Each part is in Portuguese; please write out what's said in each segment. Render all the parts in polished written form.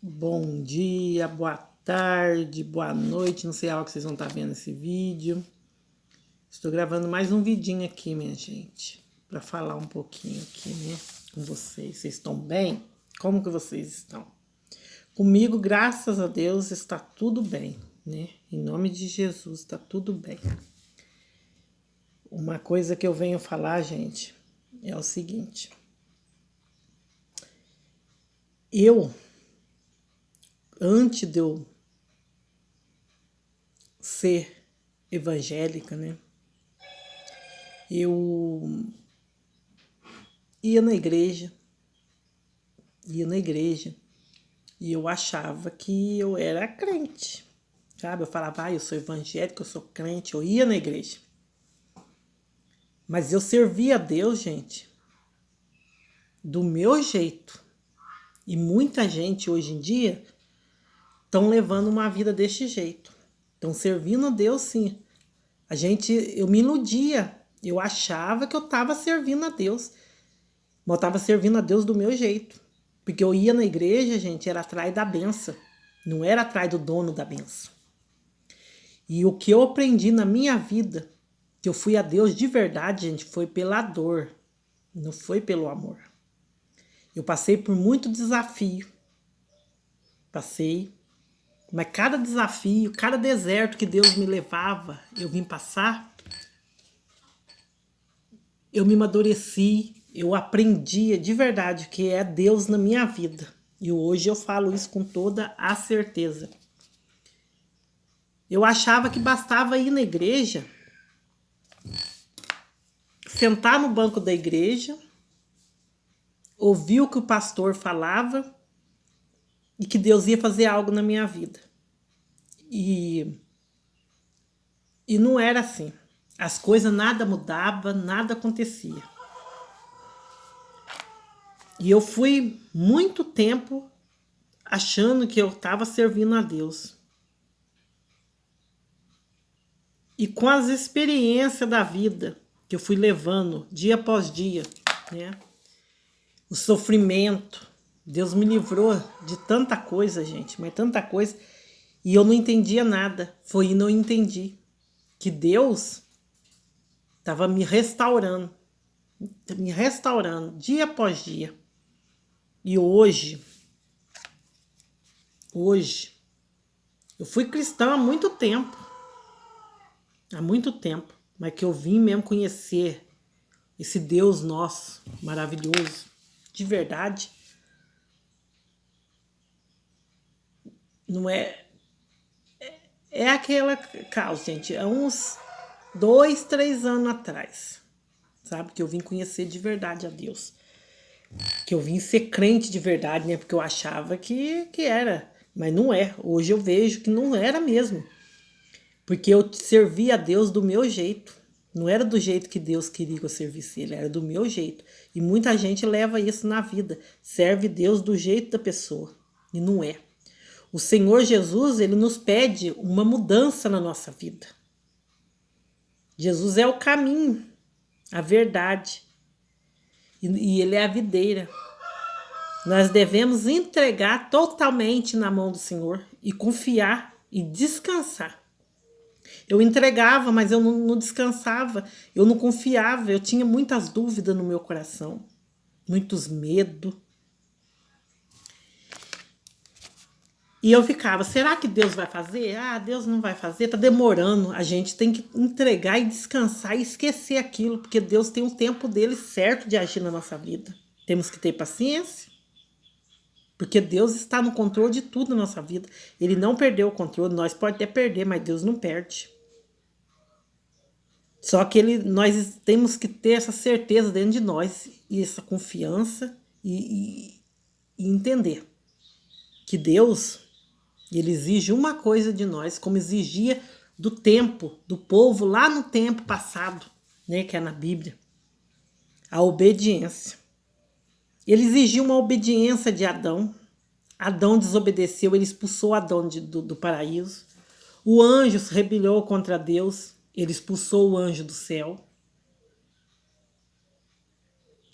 Bom dia, boa tarde, boa noite, não sei a hora que vocês vão estar vendo esse vídeo. Estou gravando mais um vidinho aqui, minha gente, para falar um pouquinho aqui, né, com vocês. Vocês estão bem? Como que vocês estão? Comigo, graças a Deus, está tudo bem, né? Em nome de Jesus, está tudo bem. Uma coisa que eu venho falar, gente, é o seguinte. Antes de eu ser evangélica, né? Eu ia na igreja e eu achava que eu era crente, sabe? Eu falava, eu sou evangélica, eu sou crente, eu ia na igreja. Mas eu servia a Deus, gente, do meu jeito. E muita gente hoje em dia estão levando uma vida desse jeito. Estão servindo a Deus, sim. Eu me iludia. Eu achava que eu estava servindo a Deus. Mas eu estava servindo a Deus do meu jeito. Porque eu ia na igreja, gente, era atrás da benção. Não era atrás do dono da benção. E o que eu aprendi na minha vida, que eu fui a Deus de verdade, gente, foi pela dor. Não foi pelo amor. Eu passei por muito desafio. Mas cada desafio, cada deserto que Deus me levava, eu vim passar, eu me amadureci, eu aprendia de verdade o que é Deus na minha vida. E hoje eu falo isso com toda a certeza. Eu achava que bastava ir na igreja, sentar no banco da igreja, ouvir o que o pastor falava e que Deus ia fazer algo na minha vida. E não era assim. As coisas nada mudava, nada acontecia. E eu fui muito tempo achando que eu estava servindo a Deus. E com as experiências da vida que eu fui levando dia após dia, né? O sofrimento, Deus me livrou de tanta coisa, gente, mas tanta coisa. E eu não entendia nada. Foi e não entendi que Deus estava me restaurando dia após dia. E hoje, eu fui cristã há muito tempo, mas que eu vim mesmo conhecer esse Deus nosso, maravilhoso, de verdade, não é aquela causa, gente, é uns 2, 3 anos atrás, sabe, que eu vim conhecer de verdade a Deus. Que eu vim ser crente de verdade, né? Porque eu achava que era. Mas não é. Hoje eu vejo que não era mesmo. Porque eu servia a Deus do meu jeito. Não era do jeito que Deus queria que eu servisse Ele. Era do meu jeito. E muita gente leva isso na vida. Serve Deus do jeito da pessoa. E não é. O Senhor Jesus, Ele nos pede uma mudança na nossa vida. Jesus é o caminho, a verdade. E Ele é a videira. Nós devemos entregar totalmente na mão do Senhor e confiar e descansar. Eu entregava, mas eu não descansava, eu não confiava, eu tinha muitas dúvidas no meu coração, muitos medos. E eu ficava, será que Deus vai fazer? Deus não vai fazer, tá demorando. A gente tem que entregar e descansar e esquecer aquilo, porque Deus tem um tempo dele certo de agir na nossa vida. Temos que ter paciência, porque Deus está no controle de tudo na nossa vida. Ele não perdeu o controle, nós podemos até perder, mas Deus não perde. Só que nós temos que ter essa certeza dentro de nós, e essa confiança, e entender que Deus, Ele exige uma coisa de nós, como exigia do tempo, do povo lá no tempo passado, né, que é na Bíblia, a obediência. Ele exigiu uma obediência de Adão. Adão desobedeceu, ele expulsou Adão do paraíso. O anjo se rebelou contra Deus, ele expulsou o anjo do céu.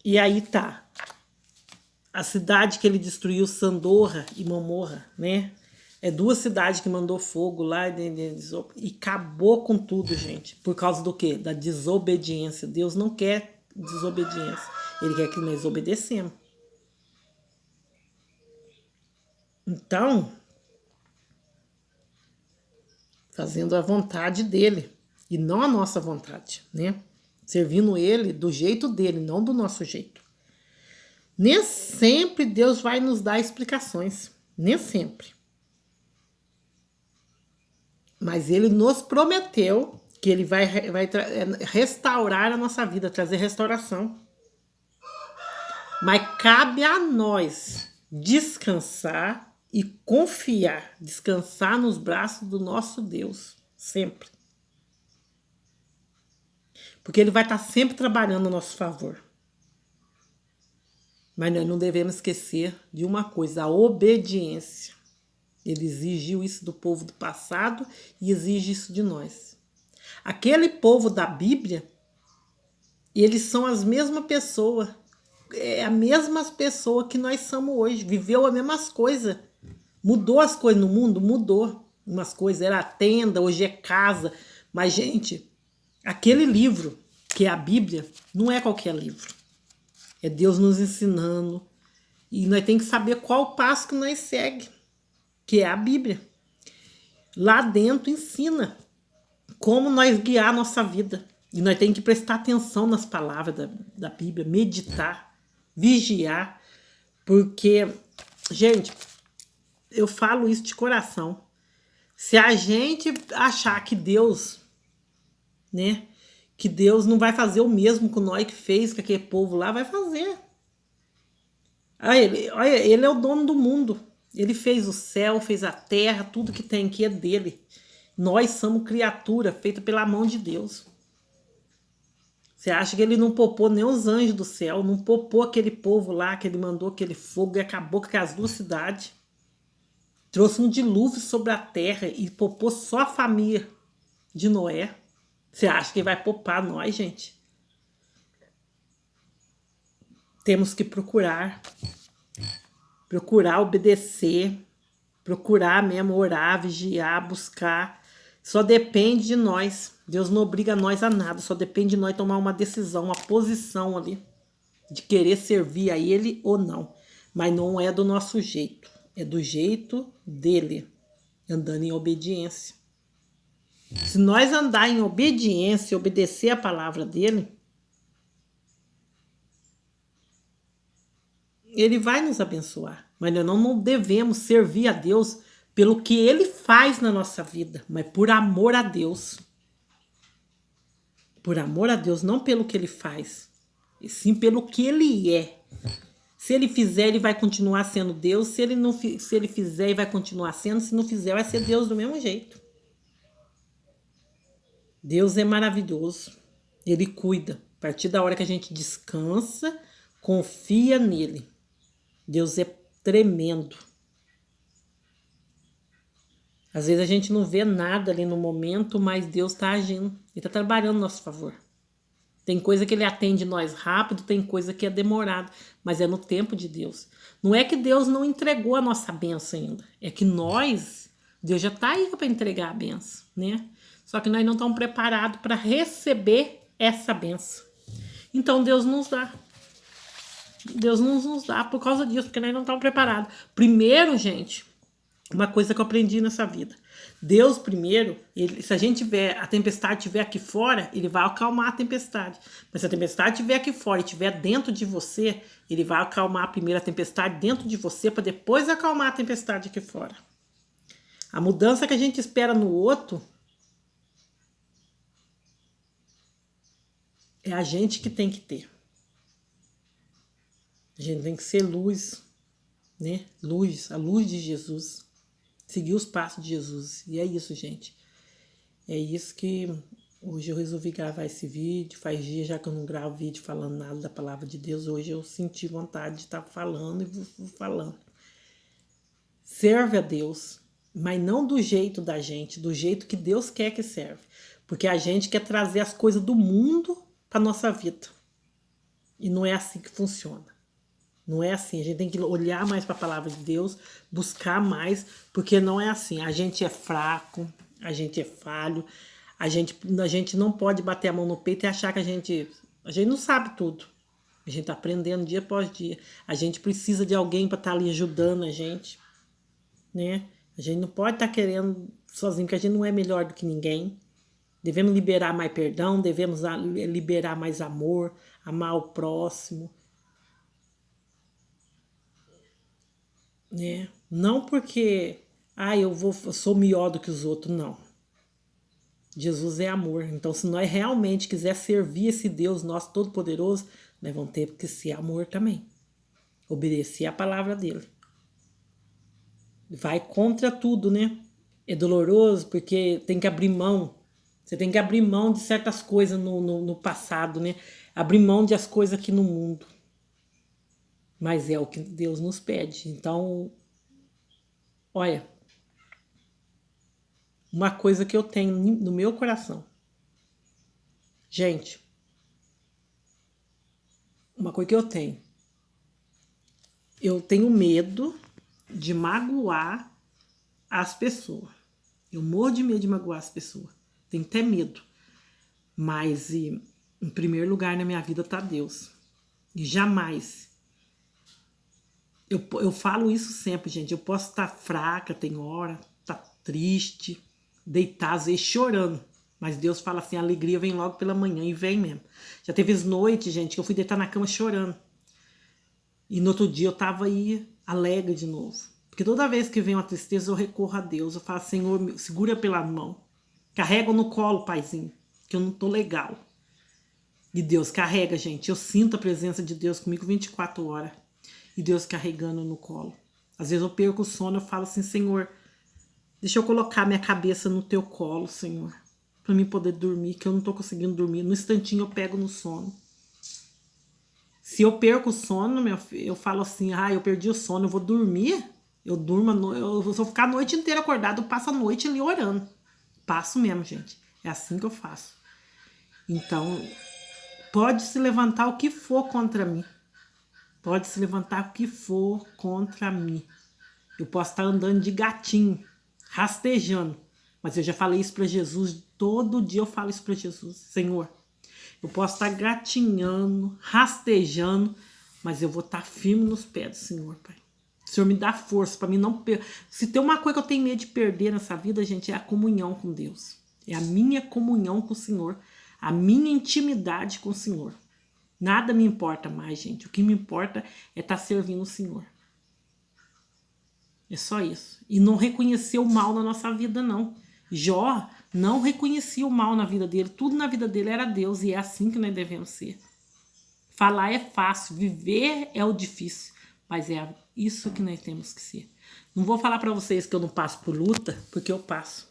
E aí tá. A cidade que ele destruiu, Sandorra e Gomorra, né? É duas cidades que mandou fogo lá e acabou com tudo, gente. Por causa do quê? Da desobediência. Deus não quer desobediência. Ele quer que nós obedecemos. Então, fazendo a vontade dele e não a nossa vontade, né? Servindo ele do jeito dele, não do nosso jeito. Nem sempre Deus vai nos dar explicações, nem sempre. Mas ele nos prometeu que ele vai restaurar a nossa vida, trazer restauração. Mas cabe a nós descansar e confiar, descansar nos braços do nosso Deus, sempre. Porque ele vai estar sempre trabalhando a nosso favor. Mas nós não devemos esquecer de uma coisa, a obediência. Ele exigiu isso do povo do passado e exige isso de nós. Aquele povo da Bíblia, eles são as mesmas pessoas. É a mesma pessoa que nós somos hoje. Viveu as mesmas coisas. Mudou as coisas no mundo? Mudou. Umas coisas era tenda, hoje é casa. Mas, gente, aquele livro, que é a Bíblia, não é qualquer livro. É Deus nos ensinando. E nós temos que saber qual passo que nós segue, que é a Bíblia. Lá dentro ensina como nós guiar a nossa vida. E nós temos que prestar atenção nas palavras da Bíblia, meditar, vigiar. Porque, gente, eu falo isso de coração. Se a gente achar que Deus, né, que Deus não vai fazer o mesmo com nós que fez, com aquele povo lá, vai fazer. Olha, ele é o dono do mundo. Ele fez o céu, fez a terra, tudo que tem aqui é dele. Nós somos criatura feita pela mão de Deus. Você acha que ele não poupou nem os anjos do céu, não poupou aquele povo lá, que ele mandou aquele fogo e acabou com as duas cidades. Trouxe um dilúvio sobre a terra e poupou só a família de Noé. Você acha que vai poupar nós, gente? Temos que procurar obedecer, procurar mesmo orar, vigiar, buscar. Só depende de nós. Deus não obriga nós a nada, só depende de nós tomar uma decisão, uma posição ali, de querer servir a Ele ou não. Mas não é do nosso jeito, é do jeito dele, andando em obediência. Se nós andar em obediência e obedecer a palavra dele, ele vai nos abençoar. Mas nós não devemos servir a Deus pelo que ele faz na nossa vida, mas por amor a Deus. Por amor a Deus, não pelo que ele faz, e sim pelo que ele é. Se ele fizer, ele vai continuar sendo Deus. Se ele fizer, ele vai continuar sendo. Se não fizer, vai ser Deus do mesmo jeito. Deus é maravilhoso. Ele cuida. A partir da hora que a gente descansa, confia nele. Deus é tremendo. Às vezes a gente não vê nada ali no momento, mas Deus está agindo. Ele está trabalhando a nosso favor. Tem coisa que ele atende nós rápido, tem coisa que é demorado, mas é no tempo de Deus. Não é que Deus não entregou a nossa bênção ainda. É que Deus já está aí para entregar a bênção, né? Só que nós não estamos preparados para receber essa bênção. Então Deus nos dá. Deus não nos dá por causa disso, porque nós não estamos preparados. Primeiro, gente, uma coisa que eu aprendi nessa vida. Deus primeiro, se a gente tiver, a tempestade estiver aqui fora, ele vai acalmar a tempestade. Mas se a tempestade estiver aqui fora e estiver dentro de você, ele vai acalmar primeiro a tempestade dentro de você para depois acalmar a tempestade aqui fora. A mudança que a gente espera no outro é a gente que tem que ter. A gente tem que ser luz, né? Luz, a luz de Jesus. Seguir os passos de Jesus. E é isso, gente. É isso que hoje eu resolvi gravar esse vídeo. Faz dias já que eu não gravo vídeo falando nada da palavra de Deus. Hoje eu senti vontade de estar falando e vou falando. Serve a Deus, mas não do jeito da gente, do jeito que Deus quer que serve. Porque a gente quer trazer as coisas do mundo para nossa vida. E não é assim que funciona. Não é assim. A gente tem que olhar mais para a palavra de Deus, buscar mais, porque não é assim. A gente é fraco, a gente é falho, a gente não pode bater a mão no peito e achar que a gente não sabe tudo. A gente tá aprendendo dia após dia. A gente precisa de alguém para estar ali ajudando a gente, né? A gente não pode estar querendo sozinho, porque a gente não é melhor do que ninguém. Devemos liberar mais perdão, devemos liberar mais amor, amar o próximo, né? Não porque, eu sou melhor do que os outros, não. Jesus é amor. Então, se nós realmente quiser servir esse Deus nosso todo-poderoso, nós vamos ter que ser amor também. Obedecer a palavra dele. Vai contra tudo, né? É doloroso porque tem que abrir mão. Você tem que abrir mão de certas coisas no passado, né? Abrir mão de as coisas aqui no mundo. Mas é o que Deus nos pede. Então, olha, uma coisa que eu tenho no meu coração. Gente, uma coisa que eu tenho. Eu tenho medo de magoar as pessoas. Eu morro de medo de magoar as pessoas. Tenho até medo. Mas em primeiro lugar na minha vida está Deus. E jamais. Eu falo isso sempre, gente. Eu posso estar fraca, tem hora, tá triste, deitar, às vezes chorando. Mas Deus fala assim, a alegria vem logo pela manhã e vem mesmo. Já teve noites, gente, que eu fui deitar na cama chorando. E no outro dia eu tava aí alegre de novo. Porque toda vez que vem uma tristeza eu recorro a Deus. Eu falo, Senhor, segura pela mão. Carrega no colo, paizinho, que eu não tô legal. E Deus carrega, gente. Eu sinto a presença de Deus comigo 24 horas. E Deus carregando no colo. Às vezes eu perco o sono, eu falo assim, Senhor, deixa eu colocar minha cabeça no teu colo, Senhor. Pra mim poder dormir, que eu não tô conseguindo dormir. No instantinho eu pego no sono. Se eu perco o sono, meu filho, eu falo assim, eu perdi o sono, eu vou dormir. Eu durmo, eu vou ficar a noite inteira acordado, eu passo a noite ali orando. Passo mesmo, gente. É assim que eu faço. Então, pode se levantar o que for contra mim. Pode se levantar o que for contra mim. Eu posso estar andando de gatinho, rastejando. Mas eu já falei isso para Jesus. Todo dia eu falo isso para Jesus. Senhor, eu posso estar gatinhando, rastejando, mas eu vou estar firme nos pés do Senhor, Pai. O Senhor me dá força para mim não perder. Se tem uma coisa que eu tenho medo de perder nessa vida, gente, é a comunhão com Deus. É a minha comunhão com o Senhor. A minha intimidade com o Senhor. Nada me importa mais, gente. O que me importa é estar servindo o Senhor. É só isso. E não reconhecer o mal na nossa vida, não. Jó não reconhecia o mal na vida dele. Tudo na vida dele era Deus. E é assim que nós devemos ser. Falar é fácil. Viver é o difícil. Mas é isso que nós temos que ser. Não vou falar para vocês que eu não passo por luta, porque eu passo.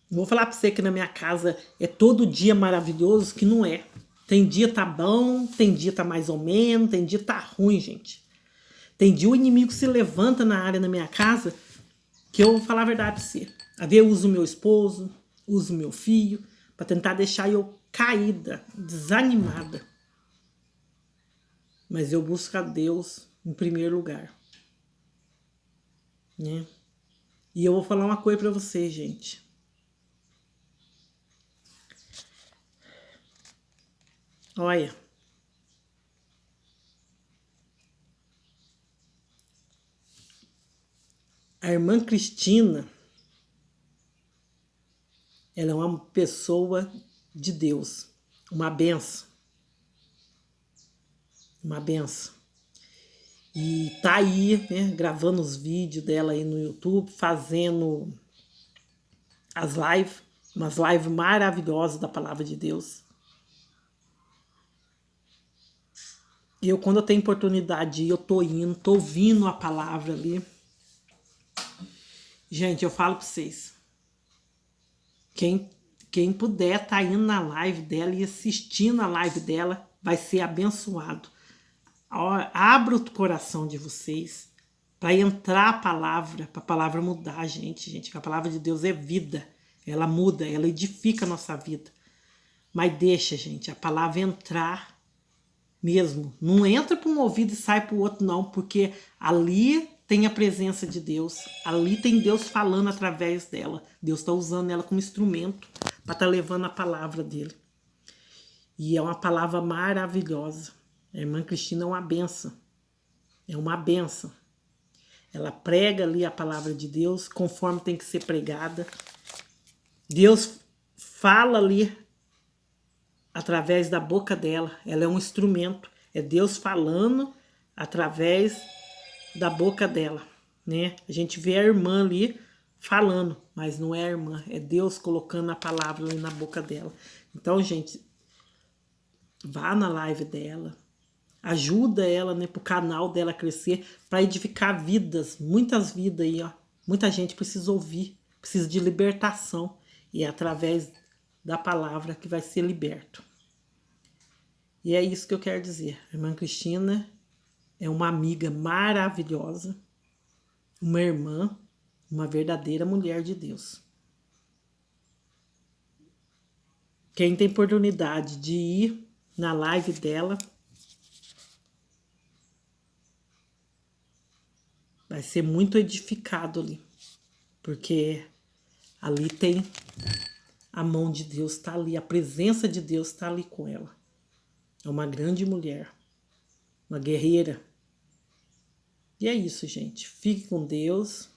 Não vou falar para você que na minha casa é todo dia maravilhoso, que não é. Tem dia tá bom, tem dia tá mais ou menos, tem dia tá ruim, gente. Tem dia o inimigo se levanta na área na minha casa, que eu vou falar a verdade pra você. Às vezes eu uso meu esposo, uso meu filho, para tentar deixar eu caída, desanimada. Mas eu busco a Deus em primeiro lugar. Né? E eu vou falar uma coisa para vocês, gente. Olha. A irmã Cristina, ela é uma pessoa de Deus. Uma benção. Uma benção. E tá aí, né, gravando os vídeos dela aí no YouTube, fazendo as lives, umas lives maravilhosas da palavra de Deus. E eu, quando eu tenho oportunidade, eu tô indo, tô ouvindo a palavra ali. Gente, eu falo pra vocês. Quem puder tá indo na live dela e assistindo a live dela, vai ser abençoado. Abra o coração de vocês para entrar a palavra, para a palavra mudar, gente, que a palavra de Deus é vida. Ela muda, ela edifica a nossa vida. Mas deixa, gente, a palavra entrar mesmo. Não entra para um ouvido e sai para o outro, não, porque ali tem a presença de Deus. Ali tem Deus falando através dela. Deus está usando ela como instrumento para estar levando a palavra dele. E é uma palavra maravilhosa. A irmã Cristina é uma benção. É uma benção. Ela prega ali a palavra de Deus conforme tem que ser pregada. Deus fala ali através da boca dela. Ela é um instrumento. É Deus falando através da boca dela, né? A gente vê a irmã ali falando, mas não é a irmã. É Deus colocando a palavra ali na boca dela. Então, gente, vá na live dela. Ajuda ela, né, pro canal dela crescer, para edificar vidas, muitas vidas aí, ó. Muita gente precisa ouvir, precisa de libertação. E é através da palavra que vai ser liberto. E é isso que eu quero dizer. A irmã Cristina é uma amiga maravilhosa, uma irmã, uma verdadeira mulher de Deus. Quem tem oportunidade de ir na live dela, vai ser muito edificado ali, porque ali tem a mão de Deus, está ali, a presença de Deus está ali com ela. É uma grande mulher, uma guerreira. E é isso, gente. Fique com Deus.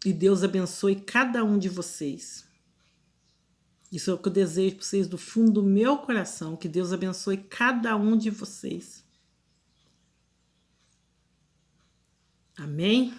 E Deus abençoe cada um de vocês. Isso é o que eu desejo para vocês do fundo do meu coração. Que Deus abençoe cada um de vocês. Amém?